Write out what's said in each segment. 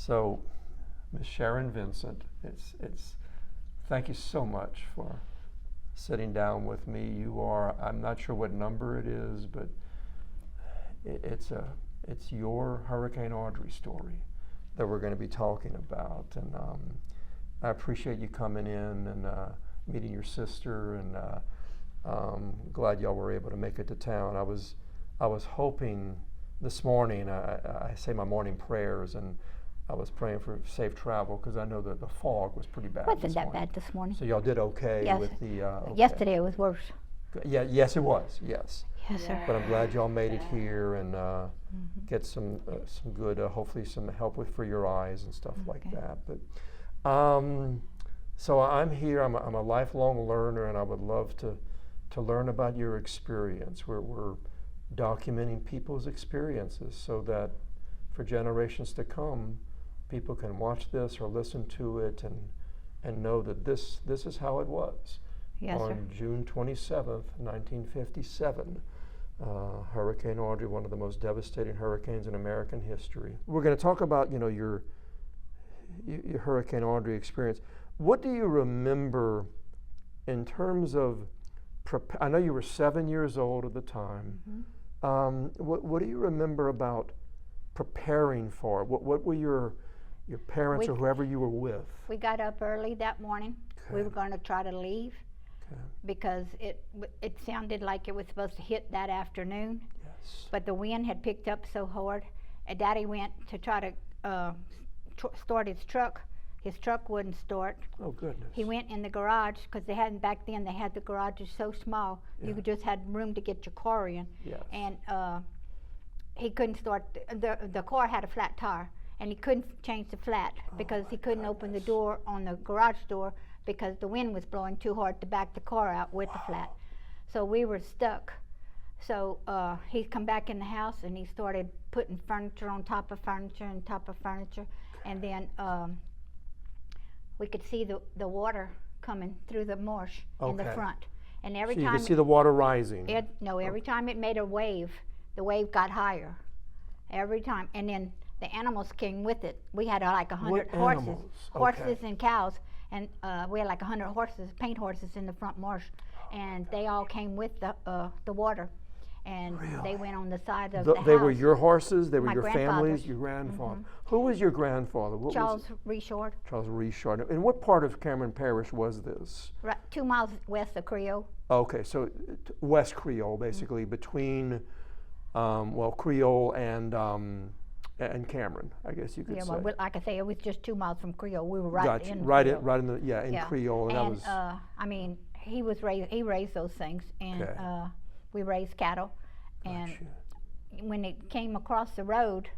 So, Miss Sharon Vincent, thank you so much for sitting down with me. You are, I'm not sure what number it is, but it's your Hurricane Audrey story that we're going to be talking about. And I appreciate you coming in and meeting your sister, and glad y'all were able to make it to town. I was hoping this morning, I say my morning prayers, and I was praying for safe travel because I know that the fog was pretty bad. Wasn't that bad this morning? So y'all did okay yes. with the. Okay. Yesterday it was worse. Yeah, yes, it was. Yes. Yes, sir. But I'm glad y'all made it here and get some good, hopefully some help for your eyes and stuff like that. But so I'm here. I'm a lifelong learner, and I would love to learn about your experience. We're documenting people's experiences so that for generations to come, people can watch this or listen to it and know that this is how it was. Yes, on sir. June 27th, 1957, Hurricane Audrey, one of the most devastating hurricanes in American history. We're going to talk about, your Hurricane Audrey experience. What do you remember in terms of, I know you were 7 years old at the time. What do you remember about preparing for it? What were your parents or whoever you were with? We got up early that morning. Okay. We were going to try to leave because it sounded like it was supposed to hit that afternoon. Yes. But the wind had picked up so hard. And Daddy went to try to start his truck. His truck wouldn't start. Oh, goodness. He went in the garage because back then they had the garages so small you just had room to get your car in. Yes. And he couldn't start. The car had a flat tire, and he couldn't change the flat because he couldn't open the door on the garage door because the wind was blowing too hard to back the car out with the flat. So we were stuck. So he come back in the house and he started putting furniture on top of furniture and top of furniture, and then we could see the water coming through the marsh in the front. And every so time you could see the water rising. Every time it made a wave, the wave got higher. Every time, and then the animals came with it. We had like 100 horses and cows, and we had like 100 horses, paint horses in the front marsh, and they all came with the water, and they went on the side of the house. They were your horses? They were your families? grandfather's. Your grandfather? Who was your grandfather? Charles Reshort. Charles Reshort. And what part of Cameron Parish was this? Right, 2 miles west of Creole. Okay, so West Creole, basically, between Creole and Cameron, I guess you could say. Well, like I say, it was just 2 miles from Creole. We were right in Creole. in Creole, and that was. I mean, he raised those things, and we raised cattle, and when it came across the road,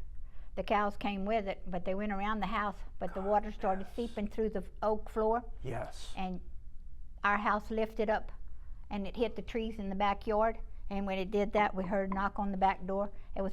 the cows came with it, but they went around the house, but the water started seeping through the oak floor. Yes. And our house lifted up, and it hit the trees in the backyard. And when it did that, we heard a knock on the back door. It was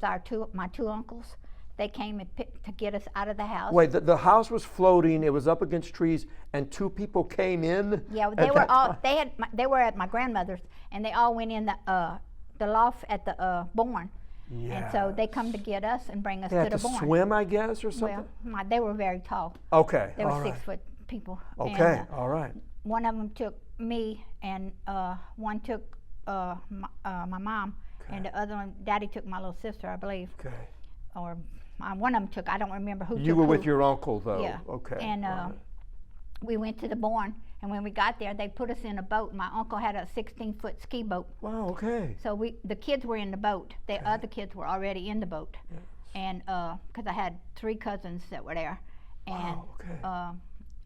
my two uncles. They came to get us out of the house. Wait, the house was floating. It was up against trees, and two people came in. Yeah, they were all. They were at my grandmother's, and they all went in the loft at the barn. Yeah. And so they come to get us and bring us to the barn. They had to swim, I guess, or something. Well, they were very tall. Okay. They were 6 foot people. Okay. And, all right. One of them took me, and one took my mom, and the other one, Daddy took my little sister, I believe. Okay. Or one of them took. I don't remember who. You were with your uncle, though. Yeah. Okay. And we went to the barn, and when we got there, they put us in a boat. My uncle had a 16-foot ski boat. Wow. Okay. So the kids were in the boat. The other kids were already in the boat. Yes. And because I had 3 cousins that were there, and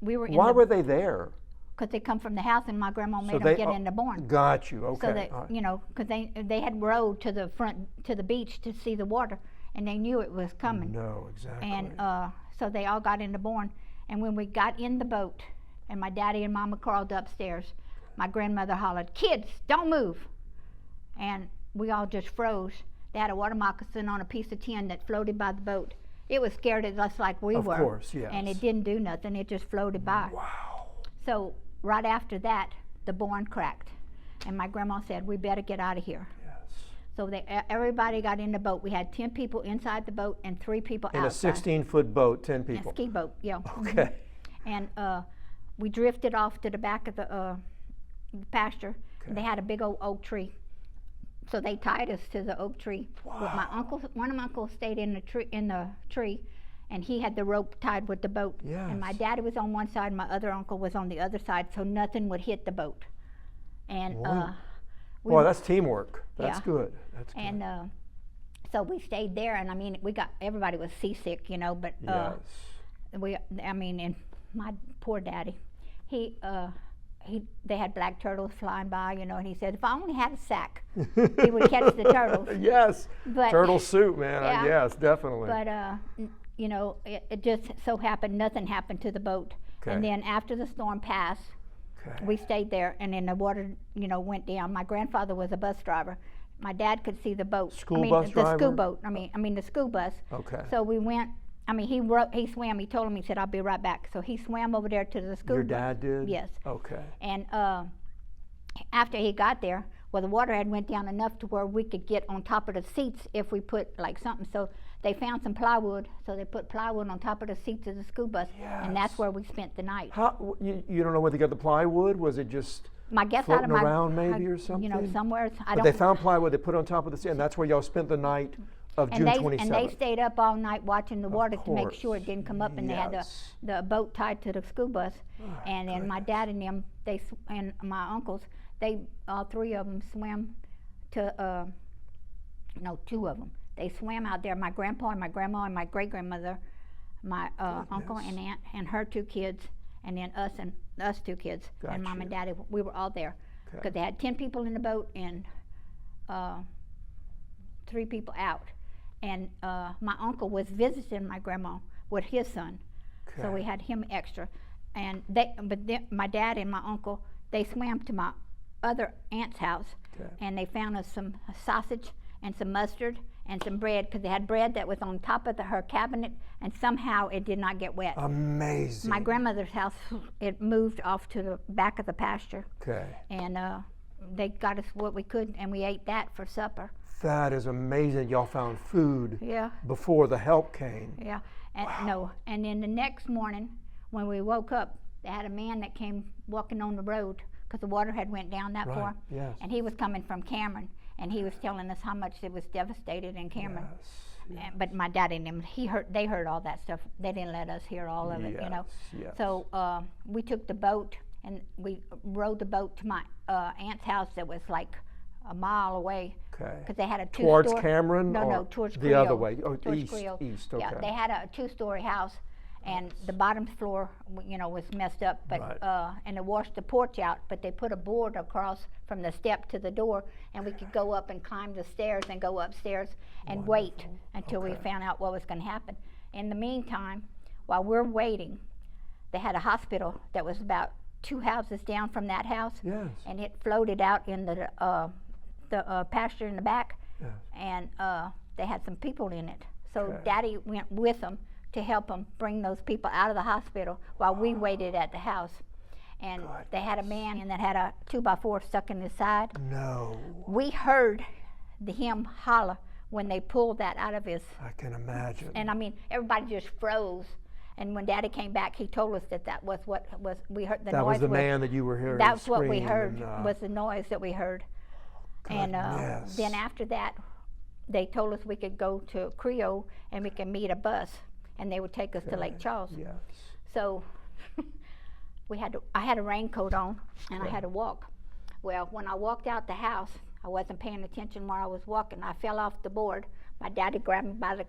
we were. Why were they there? Because they come from the house, and my grandma made them get in the barn. Got you. Okay. So that because they had rowed to the front to the beach to see the water, and they knew it was coming. No, exactly. And so they all got in the barn, and when we got in the boat, and my daddy and mama crawled upstairs, my grandmother hollered, "Kids, don't move!" And we all just froze. They had a water moccasin on a piece of tin that floated by the boat. It was scared of us like we were. Of course, yes. And it didn't do nothing. It just floated by. Wow. So right after that, the barn cracked, and my grandma said, "We better get out of here." Yes. So everybody got in the boat. We had 10 people inside the boat and 3 people outside. In a 16-foot boat, 10 people. A ski boat, yeah. Okay. And we drifted off to the back of the pasture. Okay. They had a big old oak tree. So they tied us to the oak tree. Wow. But one of my uncles stayed in the tree, and he had the rope tied with the boat. Yes. And my daddy was on one side, my other uncle was on the other side, so nothing would hit the boat. And Boy, that's teamwork. That's Yeah. good. That's good. and so we stayed there, and I mean, everybody was seasick, you know, but Yes. and my poor daddy, they had black turtles flying by, you know, and he said, if I only had a sack, he would catch the turtles. Yes. But, Turtle soup, man. Yeah. Yes, definitely. But, you know, it just so happened nothing happened to the boat. Okay. And then after the storm passed, Okay. we stayed there, and then the water, you know, went down. My grandfather was a bus driver. My dad could see the boat. School bus the driver? school boat. I mean the school bus. Okay. So we went. I mean, he swam. He told him. He said, "I'll be right back." So he swam over there to the school. Your bus. dad did? Yes. Okay. And after he got there, well, the water had went down enough to where we could get on top of the seats if we put like something. So they found some plywood, so they put plywood on top of the seats of the school bus, and that's Yes. where we spent the night. How you don't know where they got the plywood? Was it just My guess out of floating my around maybe or You know, something? somewhere. I But don't. they found plywood they put on top of the seat, and that's where y'all spent the night of June 27th. And they stayed up all night watching the water to make sure it course. didn't come up, and they had Yes. the boat tied to the school bus. Oh, And then my dad and them, and my uncles, all 3 of them swam to, no, 2 of them. They swam out there. My grandpa and my grandma and my great grandmother, my uncle and aunt and her 2 kids, and then us 2 kids, and mom and daddy. We were all there because Okay. they had 10 people in the boat and 3 people out. And my uncle was visiting my grandma with his son, so we had him extra. And my dad and my uncle, they swam to my other aunt's house, and they found us some sausage and some mustard and some bread, because they had bread that was on top of her cabinet, and somehow it did not get wet. Amazing. My grandmother's house, it moved off to the back of the pasture, Okay. and they got us what we could, and we ate that for supper. That is amazing. Y'all found food Yeah. before the help came. Yeah, and then the next morning when we woke up, they had a man that came walking on the road because the water had went down that Right, far, yes. and he was coming from Cameron, and he was telling us how much it was devastated in Cameron. Yes. But my dad and them, they heard all that stuff. They didn't let us hear all of it, you know. Yes. So we took the boat and we rowed the boat to my aunt's house that was like a mile away. Okay. Because they had a Towards two-story. Cameron? No, or towards the Creole. other way. Oh, Towards east. Creole. East. Okay. Yeah, they had a 2-story house, and the bottom floor, you know, was messed up. But Right. and they washed the porch out. But they put a board across from the step to the door, and we could go up and climb the stairs and go upstairs and wait until we found out what was going to happen. In the meantime, while we're waiting, they had a hospital that was about 2 houses down from that house, Yes. and it floated out in the pasture in the back, Yes. and they had some people in it. So Okay. Daddy went with them to help them bring those people out of the hospital while we waited at the house. And they had a man that had a 2x4 stuck in his side. No. We heard him holler when they pulled that out of his, I can imagine. and I mean, everybody just froze. And when Daddy came back, he told us that was what we heard. The that noise was the man that you were hearing That's what we scream heard, and, was the noise that we heard. And goodness. then after that, they told us we could go to Creole and we could meet a bus, and they would take us to Lake Charles. Yes. So I had a raincoat on, and I had to walk. Well, when I walked out the house, I wasn't paying attention where I was walking. I fell off the board. My daddy grabbed me by the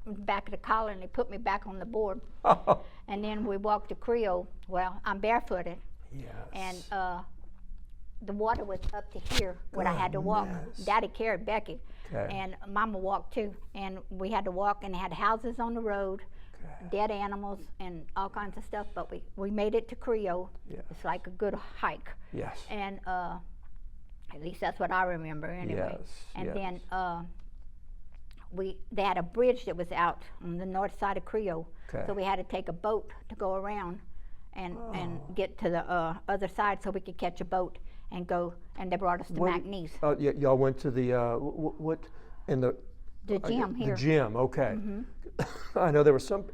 back of the collar, and he put me back on the board. And then we walked to Creole. Well, I'm barefooted, Yes. and the water was up to here when I had to walk. Goodness. Daddy carried Becky, Okay. and Mama walked too. And we had to walk, and they had houses on the road, dead animals, and all kinds of stuff. But we made it to Creole. Yes. It's like a good hike. Yes. And at least that's what I remember anyway. Yes, And yes. then they had a bridge that was out on the north side of Creole. Okay. So we had to take a boat to go around and get to the other side so we could catch a boat. and go, and they brought us to McNeese. Y'all went to the what in the Gym here. The gym, okay. I know there were some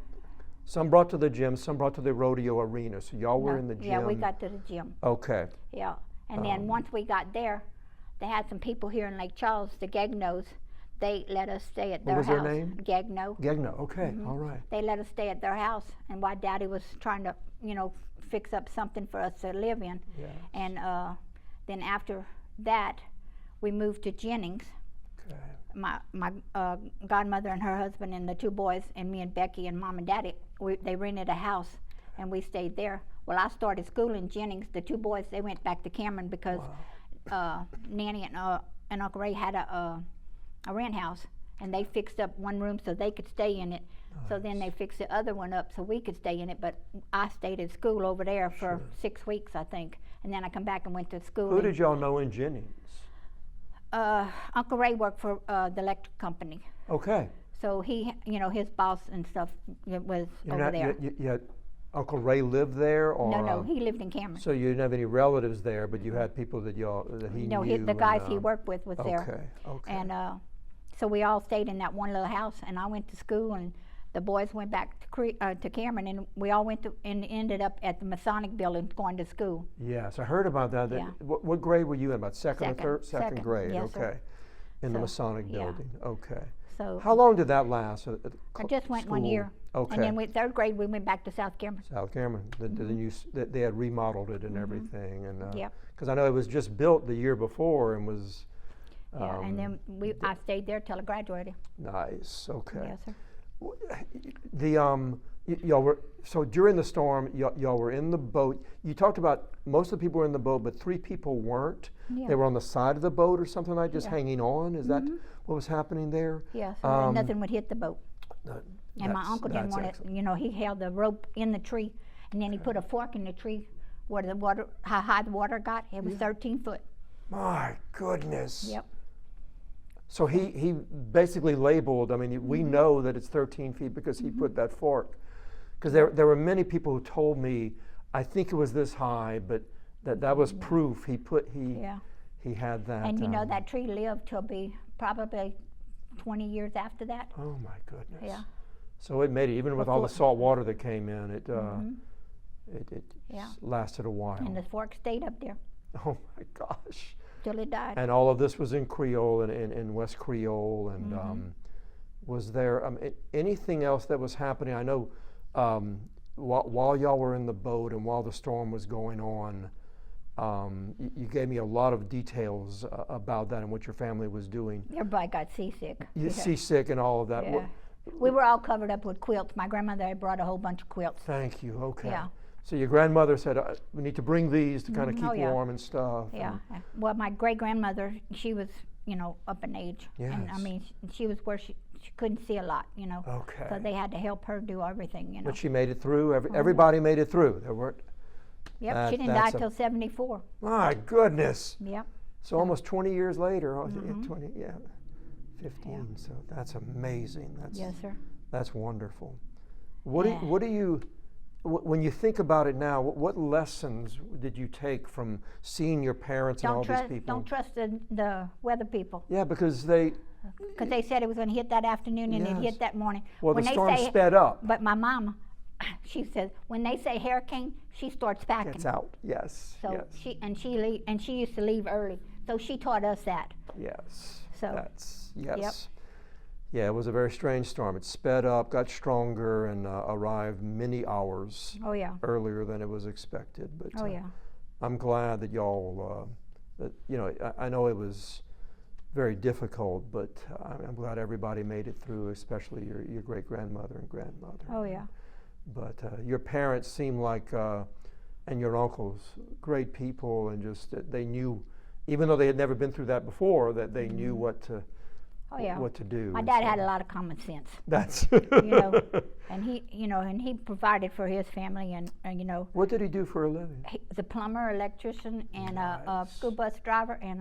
brought to the gym, some brought to the rodeo arena. So y'all were in the gym. Yeah, we got to the gym. Okay. Yeah, and then once we got there, they had some people here in Lake Charles, the Gagnos. They let us stay at their house. What was their name? Gagno. Gagno, okay, all right. They let us stay at their house, and while Daddy was trying to, fix up something for us to live in. Yes. And then after that, we moved to Jennings. Okay. My godmother and her husband and the two boys and me and Becky and Mom and Daddy, they rented a house, and we stayed there. Well, I started school in Jennings. The two boys, they went back to Cameron because Nanny and Uncle Ray had a rent house, and they fixed up one room so they could stay in it. Nice. So then they fixed the other one up so we could stay in it, but I stayed at school over there for 6 weeks, I think, and then I come back and went to school. Who did y'all know in Jennings? Uncle Ray worked for the electric company. Okay. So he, his boss and stuff was over there. Uncle Ray lived there, or no, he lived in Cameron. So you didn't have any relatives there, but you had people that he knew. No, the guys he worked with was there. Okay. And so we all stayed in that one little house, and I went to school, and the boys went back to Cameron, and we all went to and ended up at the Masonic building going to school. Yes, I heard about that. Yeah. What grade were you in? About second or third? Second grade. Yes, okay. Sir. In the Masonic building. Okay. So how long did that last? I just went 1 year. Okay. And then third grade we went back to South Cameron. South Cameron. They had remodeled it and everything, and yep. Because I know it was just built the year before and was. Yeah, and then I stayed there till I graduated. Nice. Okay. Yes, sir. Y'all were so during the storm. Y'all were in the boat. You talked about most of the people were in the boat, but 3 people weren't. Yeah. They were on the side of the boat or something like just hanging on. Is that what was happening there? Yes. Yeah, so nothing would hit the boat. And my uncle didn't want it. He held the rope in the tree, and then he put a fork in the tree where the water, how high the water got. It was 13 foot. My goodness. Yep. So he basically labeled, I mean, we know that it's 13 feet because he put that fork. Because there were many people who told me, I think it was this high, but that was proof. He had that. And that tree lived till be probably 20 years after that. Oh my goodness. Yeah. So it made it, even with all the salt water that came in, it Yeah. lasted a while. And the fork stayed up there Oh my gosh. till it died. And all of this was in Creole and in West Creole. And was there anything else that was happening? I know while y'all were in the boat and while the storm was going on, you gave me a lot of details about that and what your family was doing. Everybody got seasick. Seasick and all of that. Yeah. We were all covered up with quilts. My grandmother had brought a whole bunch of quilts. Thank you. Okay. Yeah. So your grandmother said, we need to bring these to kind of keep Oh, yeah. warm and stuff. Yeah. Well, my great-grandmother, she was, up in age. Yes. And I mean, she was where she couldn't see a lot, Okay. So they had to help her do everything, But she made it through. Everybody made it through. There weren't. Yep, she didn't die till 74. My goodness. Yep. So almost 20 years later, 15. Yeah. So that's amazing. Yes, sir. That's wonderful. What do you, when you think about it now, what lessons did you take from seeing your parents and all these people? Don't trust the weather people. Yeah, because they said it was going to hit that afternoon and it hit that morning. Well, when the they storm say, sped up. But my mom, she says when they say hurricane, she starts packing. It's out. Yes. So yes. she used to leave early. So she taught us that. Yes. So that's yes. Yep. Yeah, it was a very strange storm. It sped up, got stronger, and arrived many hours earlier than it was expected. But I'm glad that y'all, I know it was very difficult, but I'm glad everybody made it through, especially your great-grandmother and grandmother. Oh, yeah. But your parents seem like, and your uncles, great people, and just they knew, even though they had never been through that before, that they knew what to do. My dad had a lot of common sense. That's and he provided for his family, and What did he do for a living? He was a plumber, electrician, and a school bus driver, and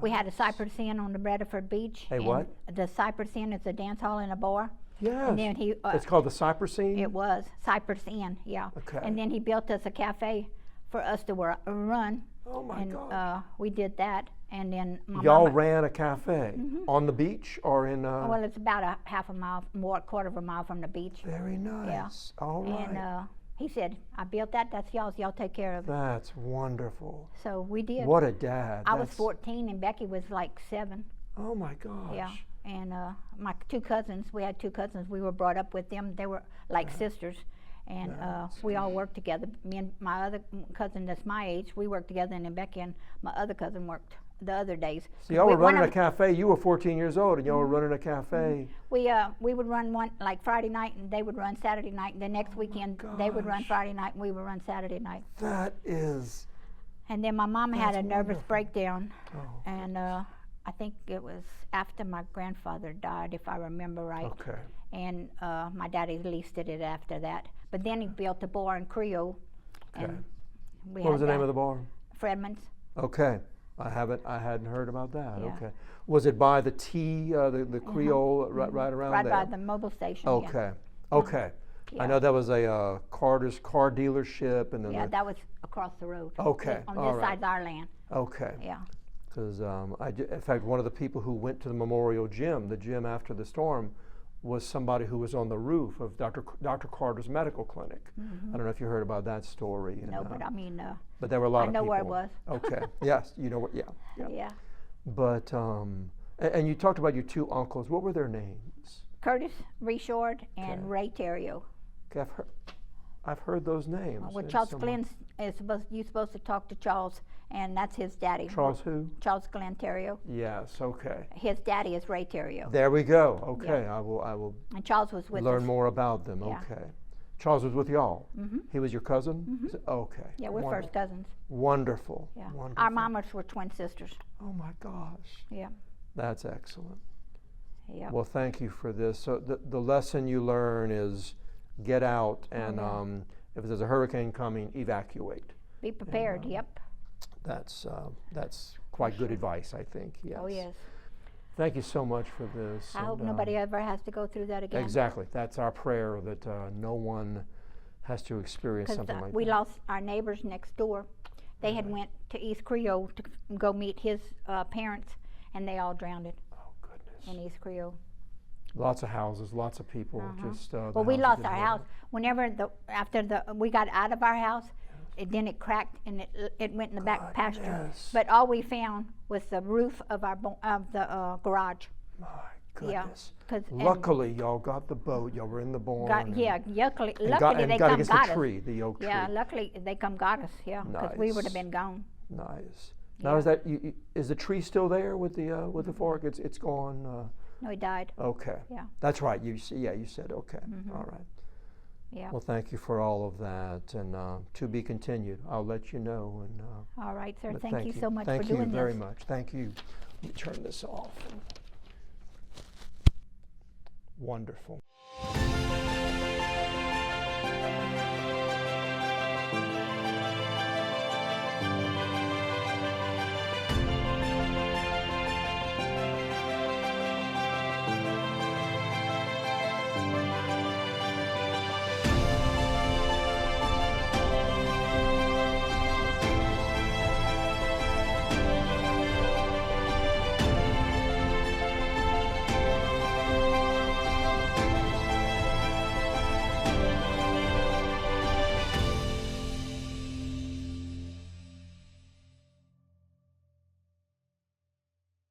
we had a Cypress Inn on the Bradford Beach. Hey, what? The Cypress Inn is a dance hall and a bar. Yes. And then it's called the Cypress Inn? It was Cypress Inn, yeah. Okay. And then he built us a cafe for us to run. Oh my And gosh. we did that, and then my Y'all mama, ran a cafe on the beach or in? well, it's about a half a mile, more, quarter of a mile from the beach. Very nice. All right. And he said, I built that, that's y'all's, y'all take care of it. That's wonderful. So we did. What a dad. I was That's- 14 and Becky was like 7. Oh my gosh. Yeah. And my 2 cousins, we had 2 cousins, we were brought up with them. They were like sisters. And we all worked together. Me and my other cousin that's my age, we worked together, and then Becky and my other cousin worked the other days. So y'all were One running of a cafe. You were 14 years old, and y'all were running a cafe. We would run one like Friday night, and they would run Saturday night. And the next weekend they would run gosh. Friday night, and we would run Saturday night. That is. And then my mom had a That's nervous wonderful. breakdown, Oh. and I think it was after my grandfather died, if I remember right. Okay. And my daddy leased it after that. But then he built a bar in Creole. Okay. And we What was the had name that. of the bar? Fredman's. Okay. I hadn't heard about that. Yeah. Okay. Was it by the T, the Creole, right around Right there? by the mobile station. Okay. Okay. Yeah. I know that was a Carter's car dealership, and then Yeah, that was across the road. Okay, On all this right. side's our land. okay. Yeah. Because in fact, one of the people who went to the memorial gym, the gym after the storm, was somebody who was on the roof of Dr. Carter's medical clinic. I don't know if you heard about that story. No, but I mean, but there were a lot I of know people. where it was. Okay. Yes, you know what? Yeah. Yeah. yeah. But and you talked about your 2 uncles. What were their names? Curtis Reshord and Okay. Ray Terrio. Okay, I've heard those names. Well, There's Charles someone- Glenn is you're supposed to talk to Charles, and that's his daddy. Charles who? Charles Glenn Terrio. Yes. Okay. His daddy is Ray Terrio. There we go. Okay. I will And Charles was with learn us. more about them. Yeah. Okay. Charles was with y'all. Mhm. He was your cousin. Is it- Okay. Yeah, we're first cousins. Wonderful. Yeah. Wonderful. Our mamas were twin sisters. Oh my gosh. Yeah. That's excellent. Yeah. Well, thank you for this. So the lesson you learn is get out and yeah. if there's a hurricane coming, evacuate. Be prepared. Yep. That's quite good advice, I think. Yes. Oh yes. Thank you so much for this. I hope and, nobody ever has to go through that again. Exactly. That's our prayer, that no one has to experience something like we that. lost our neighbors next door. They had went to East Creole to go meet his parents, and they all drowned Oh goodness. in East Creole. Lots of houses, lots of people. Just. The Well, we houses lost didn't our hold house. Whenever after we got out of our house, then it cracked and it went in the back pasture. Goodness. But all we found was the roof of the garage. My Yeah, goodness. and Luckily, y'all got the boat. Y'all were in the barn. yeah, luckily and they got come against got the us. tree, the oak Yeah, tree. luckily they come got us. Yeah, because we would have Nice. been gone. Nice. Now Yeah. is that is the tree still there with the fork? It's gone. No, he died. Okay. Yeah. That's right. You said okay. All right. Yeah. Well, thank you for all of that, and to be continued. I'll let you know. And All right, sir. but Thank you so much thank for doing you very this. much. Thank you. Let me turn this off. Wonderful.